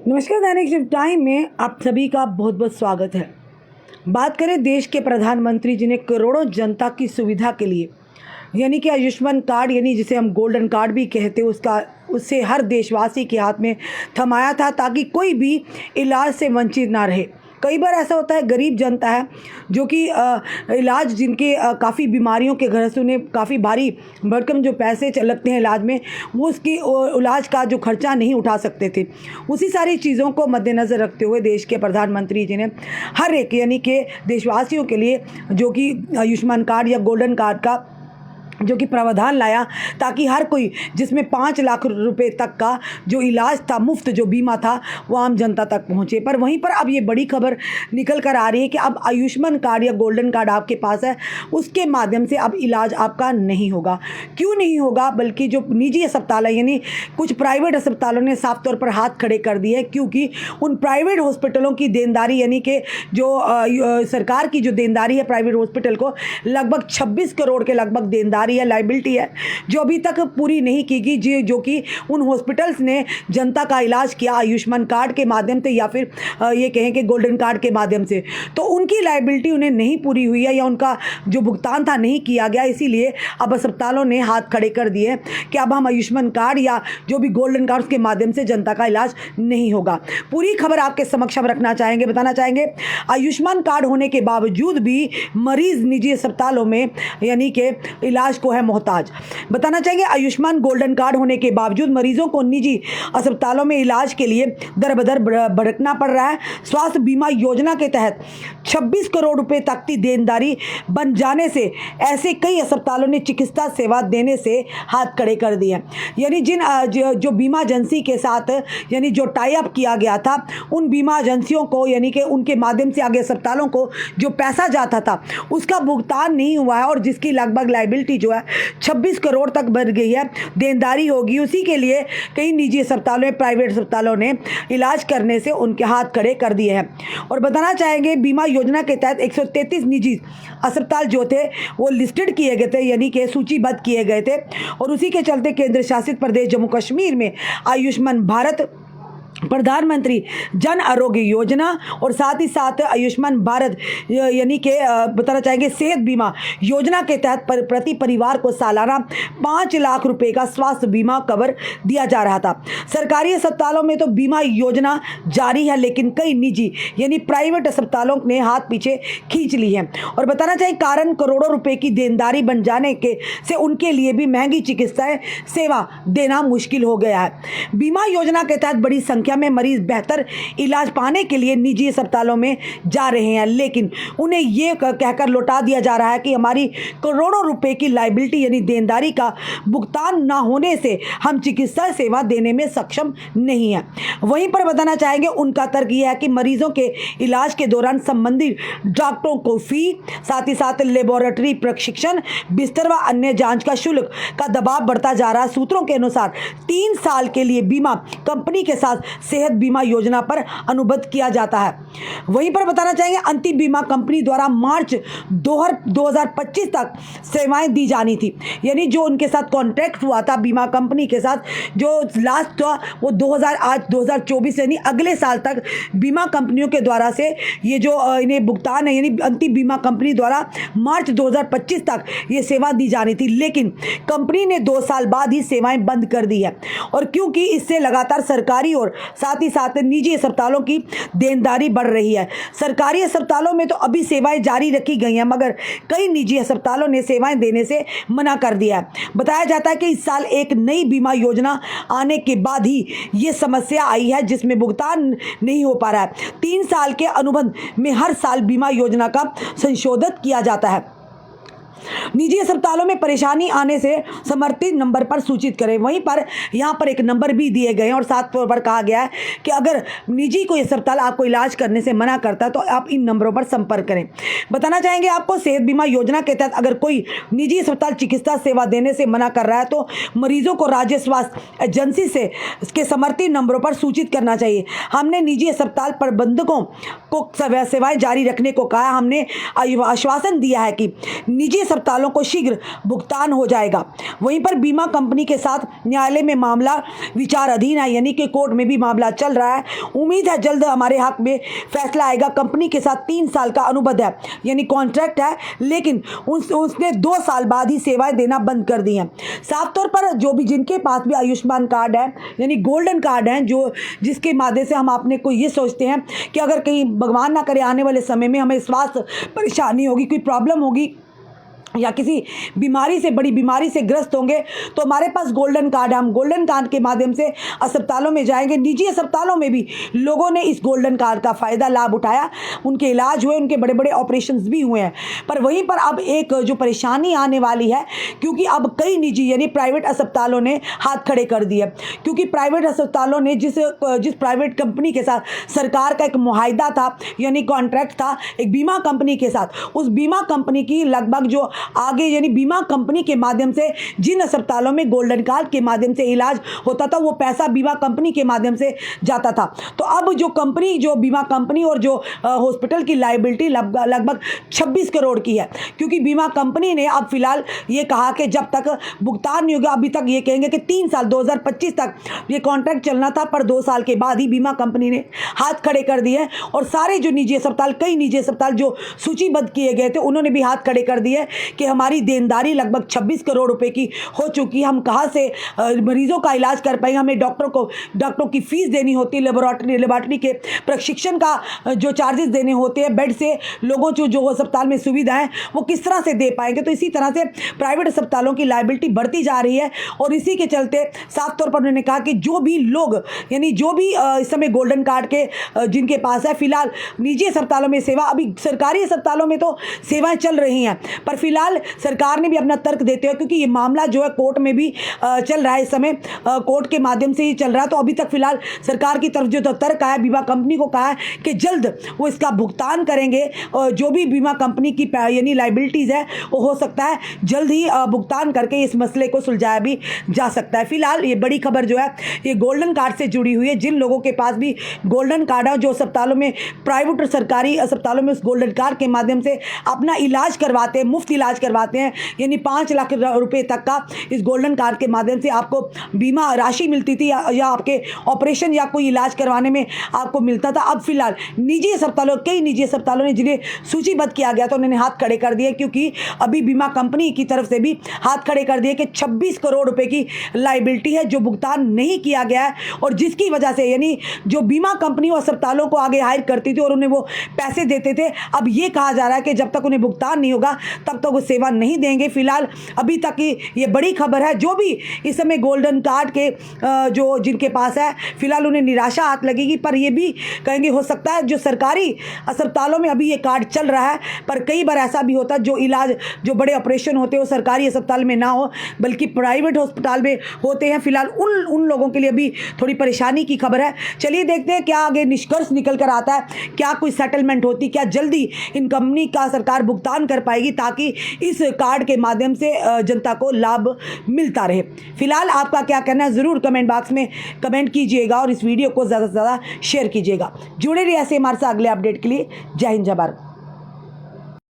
नमस्कार, दैनिक shift time में आप सभी का बहुत बहुत स्वागत है। बात करें देश के प्रधानमंत्री जिन्हें करोड़ों जनता की सुविधा के लिए यानी कि आयुष्मान कार्ड यानी जिसे हम गोल्डन कार्ड भी कहते हैं उससे हर देशवासी के हाथ में थमाया था ताकि कोई भी इलाज से वंचित ना रहे। कई बार ऐसा होता है, गरीब जनता है जो कि इलाज जिनके काफ़ी बीमारियों के घर से उन्हें काफ़ी भारी भरकम जो पैसे लगते हैं इलाज में, वो उसकी इलाज का जो खर्चा नहीं उठा सकते थे। उसी सारी चीज़ों को मद्देनज़र रखते हुए देश के प्रधानमंत्री जी ने हर एक यानी कि देशवासियों के लिए जो कि आयुष्मान कार्ड या गोल्डन कार्ड का जो कि प्रावधान लाया ताकि हर कोई जिसमें 5 लाख रुपए तक का जो इलाज था, मुफ्त जो बीमा था, वो आम जनता तक पहुंचे। पर वहीं पर अब ये बड़ी खबर निकल कर आ रही है कि अब आयुष्मान कार्ड या गोल्डन कार्ड आपके पास है, उसके माध्यम से अब इलाज आपका नहीं होगा। क्यों नहीं होगा? बल्कि जो निजी अस्पताल है यानी कुछ प्राइवेट अस्पतालों ने साफ तौर पर हाथ खड़े कर दिए हैं, क्योंकि उन प्राइवेट हॉस्पिटलों की देनदारी यानी कि जो सरकार की जो देनदारी है प्राइवेट हॉस्पिटल को, लगभग 26 करोड़ के लगभग देनदारी है, लाइबिलिटी है, जो अभी तक पूरी नहीं की गई, जो कि उन हॉस्पिटल्स ने जनता का इलाज किया आयुष्मान कार्ड के माध्यम से या फिर ये कहें कि गोल्डन कार्ड के माध्यम से, तो उनकी लाइबिलिटी उन्हें नहीं पूरी हुई है या उनका जो भुगतान था नहीं किया गया। इसीलिए अब अस्पतालों ने हाथ खड़े कर दिए कि अब हम आयुष्मान कार्ड या जो भी गोल्डन कार्ड के माध्यम से जनता का इलाज नहीं होगा। पूरी खबर आपके समक्ष हम रखना चाहेंगे, बताना चाहेंगे। आयुष्मान कार्ड होने के बावजूद भी मरीज निजी अस्पतालों में यानी कि इलाज को है मोहताज। बताना चाहेंगे, आयुष्मान गोल्डन कार्ड होने के बावजूद मरीजों को निजी अस्पतालों में इलाज के लिए दर बदर भटकना पड़ रहा है। स्वास्थ्य बीमा योजना के तहत 26 करोड़ रुपए तक की देनदारी बन जाने से ऐसे कई अस्पतालों ने चिकित्सा सेवा देने से हाथ खड़े कर दिए। यानी जो बीमा एजेंसी के साथ यानी जो टाई अप किया गया था, उन बीमा एजेंसियों को यानी कि उनके माध्यम से आगे अस्पतालों को जो पैसा जाता था उसका भुगतान नहीं हुआ है और जिसकी लगभग लाइबिलिटी जो है 26 करोड़ तक बढ़ गई है, देनदारी होगी। उसी के लिए कई निजी अस्पतालों में प्राइवेट अस्पतालों ने इलाज करने से उनके हाथ खड़े कर दिए हैं। और बताना चाहेंगे, बीमा योजना के तहत 133 निजी अस्पताल जो थे वो लिस्टेड किए गए थे यानी कि सूचीबद्ध किए गए थे, और उसी के चलते केंद्र शासित प्रदेश जम्मू कश्मीर में आयुष्मान भारत प्रधानमंत्री जन आरोग्य योजना और साथ ही साथ आयुष्मान भारत यानी कि बताना चाहेंगे सेहत बीमा योजना के तहत प्रति परिवार को सालाना 5 लाख रुपए का स्वास्थ्य बीमा कवर दिया जा रहा था। सरकारी अस्पतालों में तो बीमा योजना जारी है, लेकिन कई निजी यानी प्राइवेट अस्पतालों ने हाथ पीछे खींच ली है। और बताना चाहिए, कारण करोड़ों रुपए की देनदारी बन जाने के से उनके लिए भी महंगी चिकित्सा सेवा देना मुश्किल हो गया है। बीमा योजना के तहत बड़ी संख्या में मरीज बेहतर इलाज पाने के लिए निजी अस्पतालों में जा रहे हैं, लेकिन उन्हें यह कहकर लौटा दिया जा रहा है कि हमारी करोड़ों रुपए की लाइबिलिटी यानी देनदारी का भुगतान ना होने से हम चिकित्सा सेवा देने में सक्षम नहीं है। वहीं पर बताना चाहेंगे, उनका तर्क यह है कि मरीजों के इलाज के दौरान संबंधित डॉक्टरों को फी, साथ ही साथ लेबोरेटरी प्रशिक्षण, बिस्तर व अन्य जांच का शुल्क का दबाव बढ़ता जा रहा है। सूत्रों के अनुसार 3 साल के लिए बीमा कंपनी के साथ सेहत बीमा योजना पर अनुबंध किया जाता है। वहीं पर बताना चाहेंगे, अंतिम बीमा कंपनी द्वारा मार्च 2025 तक सेवाएं दी जानी थी। यानी जो उनके साथ कॉन्ट्रैक्ट हुआ था बीमा कंपनी के साथ, जो लास्ट था वो 2024 यानी अगले साल तक बीमा कंपनियों के द्वारा से ये जो इन्हें भुगतान है यानी अंतिम बीमा कंपनी द्वारा मार्च 2025 तक ये सेवा दी जानी थी, लेकिन कंपनी ने 2 साल बाद ही सेवाएं बंद कर दी है। और क्योंकि इससे लगातार सरकारी और साथ ही साथ निजी अस्पतालों की देनदारी बढ़ रही है। सरकारी अस्पतालों में तो अभी सेवाएं जारी रखी गई हैं, मगर कई निजी अस्पतालों ने सेवाएं देने से मना कर दिया है। बताया जाता है कि इस साल एक नई बीमा योजना आने के बाद ही ये समस्या आई है, जिसमें भुगतान नहीं हो पा रहा है। 3 साल के अनुबंध में हर साल बीमा योजना का संशोधन किया जाता है। निजी अस्पतालों में परेशानी आने से समर्थित नंबर पर सूचित करें। वहीं पर यहाँ पर एक नंबर भी दिए गए हैं और साथ पर कहा गया है कि अगर निजी कोई अस्पताल आपको इलाज करने से मना करता है तो आप इन नंबरों पर संपर्क करें। बताना चाहेंगे आपको, सेहत बीमा योजना के तहत अगर कोई निजी अस्पताल चिकित्सा सेवा देने से मना कर रहा है तो मरीजों को राज्य स्वास्थ्य एजेंसी से इसके समर्थित नंबरों पर सूचित करना चाहिए। हमने निजी अस्पताल प्रबंधकों को सेवाएं जारी रखने को कहा। हमने आश्वासन दिया है कि निजी अस्पतालों को शीघ्र भुगतान हो जाएगा। वहीं पर बीमा कंपनी के साथ न्यायालय में मामला विचाराधीन है, यानी कि कोर्ट में भी मामला चल रहा है। उम्मीद है जल्द हमारे हक में फैसला आएगा। कंपनी के साथ 3 साल का अनुबंध है, यानी कॉन्ट्रैक्ट है, लेकिन उसने 2 साल बाद ही सेवाएं देना बंद कर दी हैं। साफ तौर पर जो भी जिनके पास भी आयुष्मान कार्ड है, यानी गोल्डन कार्ड है, जो जिसके माध्यम से हम अपने को ये सोचते हैं कि अगर कहीं भगवान ना करे आने वाले समय में हमें स्वास्थ्य परेशानी होगी, कोई प्रॉब्लम होगी या किसी बीमारी से, बड़ी बीमारी से ग्रस्त होंगे, तो हमारे पास गोल्डन कार्ड है। हम गोल्डन कार्ड के माध्यम से अस्पतालों में जाएंगे। निजी अस्पतालों में भी लोगों ने इस गोल्डन कार्ड का फ़ायदा लाभ उठाया, उनके इलाज हुए, उनके बड़े बड़े ऑपरेशंस भी हुए हैं। पर वहीं पर अब एक जो परेशानी आने वाली है, क्योंकि अब कई निजी यानी प्राइवेट अस्पतालों ने हाथ खड़े कर दिए, क्योंकि प्राइवेट अस्पतालों ने जिस प्राइवेट कंपनी के साथ सरकार का एक मुआहदा था, यानी कॉन्ट्रैक्ट था एक बीमा कंपनी के साथ, उस बीमा कंपनी की लगभग जो आगे यानी बीमा कंपनी के माध्यम से जिन अस्पतालों में गोल्डन कार्ड के माध्यम से इलाज होता था, वो पैसा बीमा कंपनी के माध्यम से जाता था। तो अब जो बीमा कंपनी और जो हॉस्पिटल की लायबिलिटी लगभग 26 करोड़ की है, क्योंकि बीमा कंपनी ने अब फिलहाल ये कहा कि जब तक भुगतान नहीं होगा, अभी तक ये कहेंगे कि 3 साल 2025 तक ये कॉन्ट्रैक्ट चलना था, पर 2 साल के बाद ही बीमा कंपनी ने हाथ खड़े कर दिए और सारे जो निजी अस्पताल, कई निजी अस्पताल जो सूचीबद्ध किए गए थे, उन्होंने भी हाथ खड़े कर दिए कि हमारी देनदारी लगभग 26 करोड़ रुपए की हो चुकी है। हम कहाँ से मरीजों का इलाज कर पाएंगे? हमें डॉक्टरों की फीस देनी होती है, लेबोरेटरी के प्रशिक्षण का जो चार्जेस देने होते हैं, बेड से लोगों जो अस्पताल में सुविधाएं वो किस तरह से दे पाएंगे? तो इसी तरह से प्राइवेट अस्पतालों की लायबिलिटी बढ़ती जा रही है और इसी के चलते साफ तौर पर उन्होंने कहा कि जो भी लोग यानी जो भी इस समय गोल्डन कार्ड के जिनके पास है, फिलहाल निजी अस्पतालों में सेवा, अभी सरकारी अस्पतालों में तो सेवाएं चल रही हैं, पर फिलहाल सरकार ने भी अपना तर्क देते हुए, क्योंकि ये मामला जो है कोर्ट में भी चल रहा है, इस समय कोर्ट के माध्यम से ही चल रहा है, तो अभी तक फिलहाल सरकार की तरफ जो तर्क आया, बीमा कंपनी को कहा है कि जल्द वो इसका भुगतान करेंगे और जो भी बीमा कंपनी की यानी लाइबिलिटीज़ है वो हो सकता है जल्द ही भुगतान करके इस मसले को सुलझाया भी जा सकता है। फिलहाल ये बड़ी खबर जो है ये गोल्डन कार्ड से जुड़ी हुई है। जिन लोगों के पास भी गोल्डन कार्ड है, जो अस्पतालों में, प्राइवेट और सरकारी अस्पतालों में उस गोल्डन कार्ड के माध्यम से अपना इलाज करवाते हैं, मुफ्त इलाज करवाते हैं, यानी 5 लाख रुपए तक का इस गोल्डन कार्ड के माध्यम से आपको बीमा राशि मिलती थी या आपके ऑपरेशन या कोई इलाज करवाने में आपको मिलता था। अब फिलहाल निजी अस्पतालों, कई निजी अस्पतालों ने जिन्हें सूचीबद्ध किया गया था, उन्होंने हाथ खड़े कर दिए, क्योंकि अभी बीमा कंपनी की तरफ से भी हाथ खड़े कर दिए कि 26 करोड़ रुपए की लायबिलिटी है जो भुगतान नहीं किया गया है, और जिसकी वजह से यानी जो बीमा कंपनी अस्पतालों को आगे हायर करती थी और उन्हें वो पैसे देते थे, अब ये कहा जा रहा है कि जब तक उन्हें भुगतान नहीं होगा तब तक वो सेवा नहीं देंगे। फिलहाल अभी तक की ये बड़ी खबर है। जो भी इस समय गोल्डन कार्ड के जो जिनके पास है, फिलहाल उन्हें निराशा हाथ लगेगी, पर ये भी कहेंगे हो सकता है जो सरकारी अस्पतालों में अभी ये कार्ड चल रहा है, पर कई बार ऐसा भी होता है जो इलाज, जो बड़े ऑपरेशन होते हैं वो सरकारी अस्पताल में ना हो बल्कि प्राइवेट अस्पताल में होते हैं। फिलहाल उन लोगों के लिए भी थोड़ी परेशानी की खबर है। चलिए देखते हैं क्या आगे निष्कर्ष निकल कर आता है, क्या कोई सेटलमेंट होती, क्या जल्दी इन कंपनी का सरकार भुगतान कर पाएगी ताकि इस कार्ड के माध्यम से जनता को लाभ मिलता रहे। फिलहाल आपका क्या कहना है ज़रूर कमेंट बॉक्स में कमेंट कीजिएगा और इस वीडियो को ज़्यादा से ज़्यादा शेयर कीजिएगा। जुड़े रहिए ऐसे हमारे साथ अगले अपडेट के लिए। जय हिंद, जय भारत।